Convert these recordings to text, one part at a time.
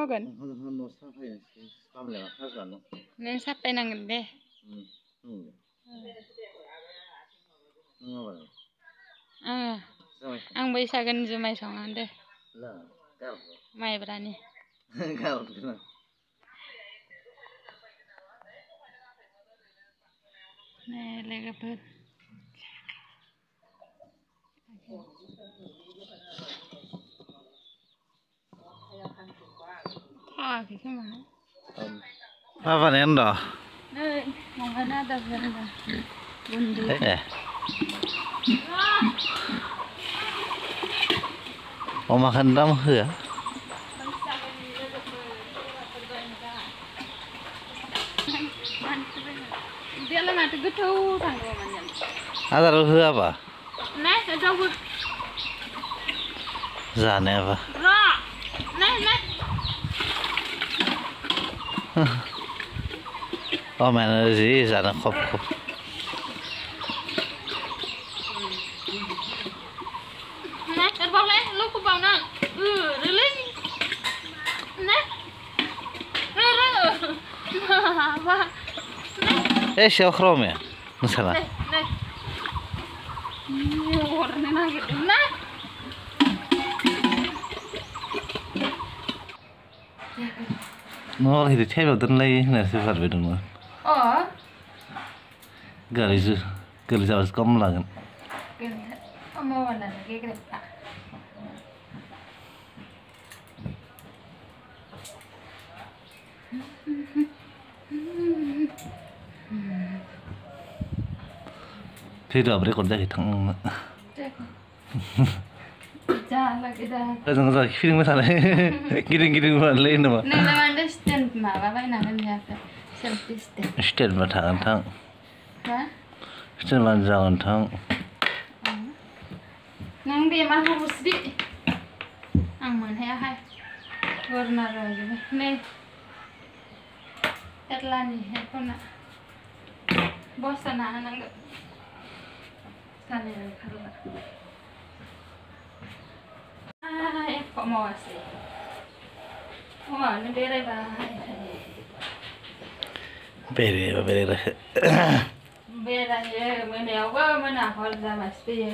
होगोन न' साफायनोसै सामलायना खाजानो नों साफायनांगोन दे आं बैसागोनि जुमाय सङा दे माइब्रानि लोगोफोर थाङाखै खोमा माबानायानो दा नै माबाना आदार होनदा गुन्दै अमाखौनो दाम होआ बेलाय माथो गोथाव थांगौ आदार होआबा नाय दाउबो जानायाबा अमायानो जि जानो खब खब siapa kromnya? Misalnya. Nó thì theo vào tân lây này sẽ phạt về đúng không? Gari giờ có một lần. Mau lần cái đẹp ạ. Thế rồi đấy còn ra thì thằng nữa. Dạ là cái đó. Rồi khi mới thằng này giring mà lên rồi mà. Này là understand mà và vậy nào anh nhá. Self stand. Stand mà thằng. Hả? Stand mà giàu thằng. Nang dia mah harus di. Ang mana hai. Warna rojo. Nih. Petlani apa nak? Bosan anak enggak. Sana kalau. Kok mau sih? Wah, ini bere bahaya. Bere. Bere ya, mana hal dah mesti ya.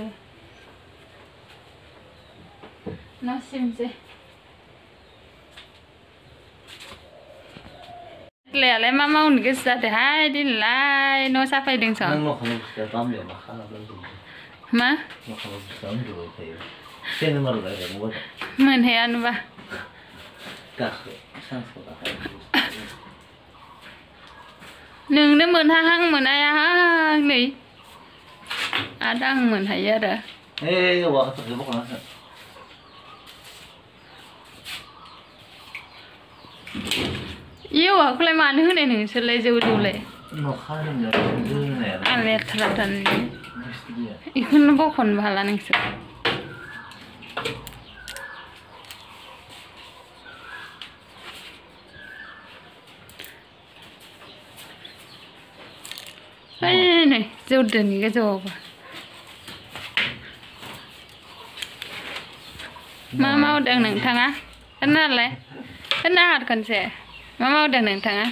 Nasim sih. Lele mama udah kesat hai di lai, no sampai dengan so. Nggak kalau bisa kamu ya makan apa Ma? Nggak kalau bisa kamu juga kayak. Sini malu lagi mau. Menhean ba? Kak, sang sudah. Nương nó mượn hang mượn ai hang này. Đang mượn hay giờ đó. Ê, cái bọn tôi bóc nó. Yêu à, cái màn hư này nương sẽ lấy dấu đủ lệ. Nó khá là nhiều thứ này. Anh lệ thật thần. Ikut nó bóc phần vào là nương sẽ. Này, dâu đừng cái dâu vào. Mà mau đừng nâng thằng á. Cái nào lấy? Cái nào hạt cần sẽ? Mà mau đừng nâng thằng á.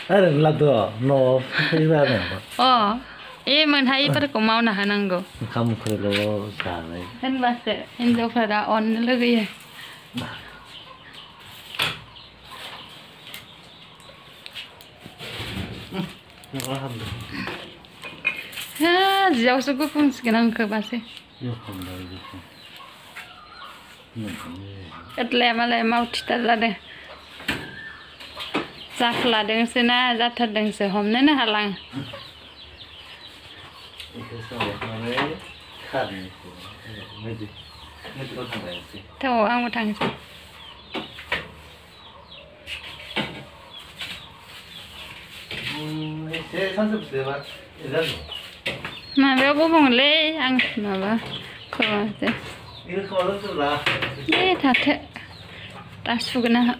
Đừng làm được, nó phải ra này. Mình thấy bắt cũng mau nè năng go. Không phải lo xả này. Anh bắt sẽ, anh dâu phải ra on nữa cái Nó làm được. Jauh suku pun sekarang ke basi. Ketle malah mau cerita lah deh. Zaklah dengan sana, zakat dengan sehom nene halang. Tahu ang utang sih. Mà béo bố bông lê ăn mà bà khờ thế. Lê thật thế. Ta suy cái nào.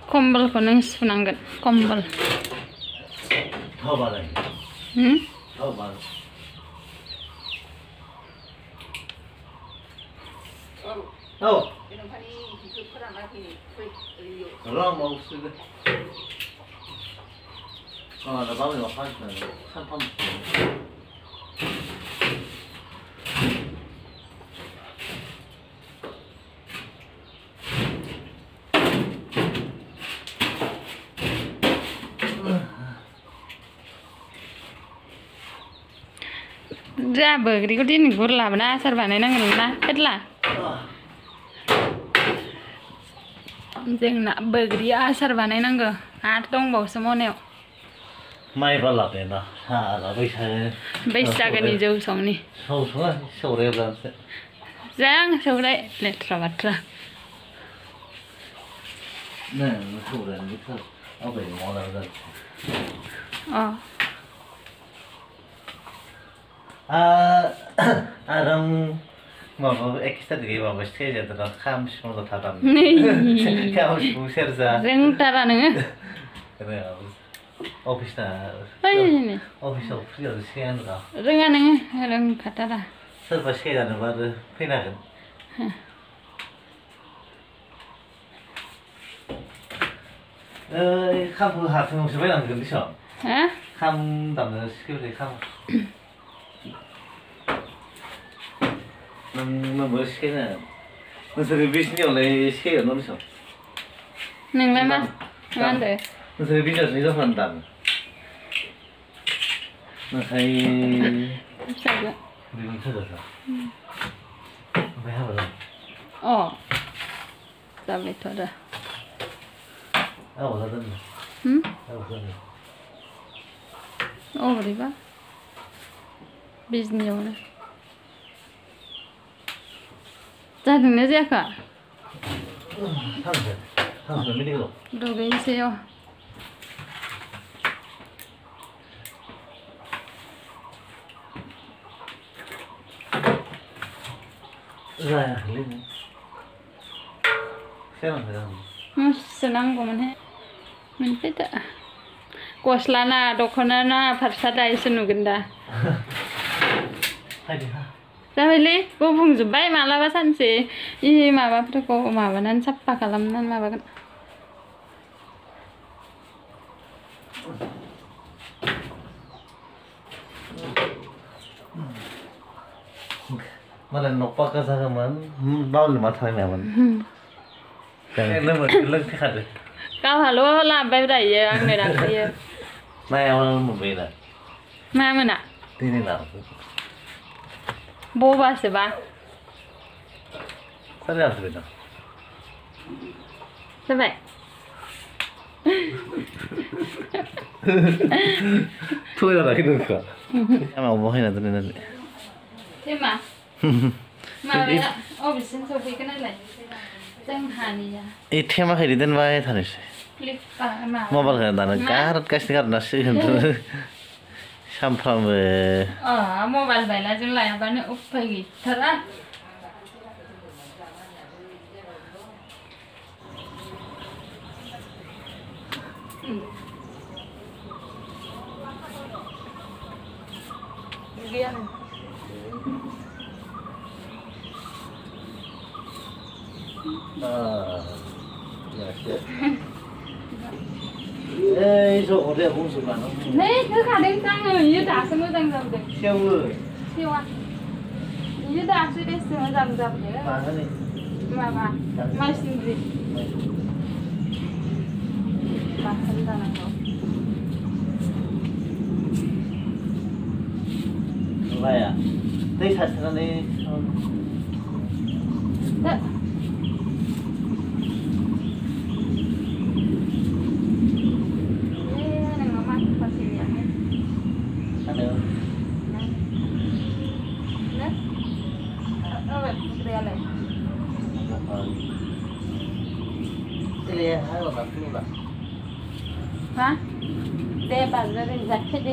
Kombal ko nang sunangat kombal. 어. 그럼 뭐 쓰고. 나 밤에 막 하니까 산판. Ra bờ đi có tin của làm na sao bạn này năng người na hết là dừng nã bờ đi sao bạn này năng ngờ đông bảo sao nèo mai vào lọc này là bây giờ cái này dâu sống này sâu xuống sâu đẹp lắm giang sâu đấy lệ ra vặt ra nè sâu đẹp như thế ở bên ngoài là rồi 랑 뭐 엑스트라 되게 뭐 스테이지에다가 감시로도 다 담는 감시 무서워서 랭따라는 그래요 오피스다 아니 오피스 프리어도 시간가 랭하는 랭 갔다라 서버 시간은 바로 피나는 캄프 하트 혹시 왜 안 그러셔? 캄 담는 스킬이 캄 뭐 시계는 무슨 비즈니스를 시계가 넘쳐. 능래만 안 돼. 무슨 비즈니스 이거 한다. 나 사이. 사고. 우리 찾아서. 왜 하러? 잡을 터라. 어디다? 응? 어디다? 우리 봐. 비즈니스. gia đình nó dễ cả đồ bên xe ra lên xem làm sao senang của mình biết ạ kuaslana dokonana pharsadai senugenda hay đi ha Sabili, cô phùng giúp bay mà là bác sẵn xí ý mà bác cô mà bác nên sắp bác làm nên mà bác mà là nộp bác ra mà bao nhiêu mà thôi mẹ mình lưng thế hả cao hả lúa làm bay đẩy người đàn kia mai một về này mai mình ạ đi đi nào bố ba sẽ ba sao lại làm vậy sao vậy thôi là cái đường cửa em mà bố hay là tên này thế mà vậy ạ bị sinh sôi cái này lại chẳng hạn gì ít thêm mà hay đi tên vai thằng này mà bao giờ đàn cá rất cái gì nó sẽ hiện tượng 샴푸함을 모바일 발라줄 라야 바는 오빠기 타라 에이 저 어디야 공수가 너 네, 그 가는 장을 이제 다 쓰면 장잡대. 시험을 시와. 이제 다 쓰면 장잡대. 많으니 마마. 말씀드리. 한다는 거. 뭐야? 내 사진에 hả? Để bạn gia đình giặt hết đi.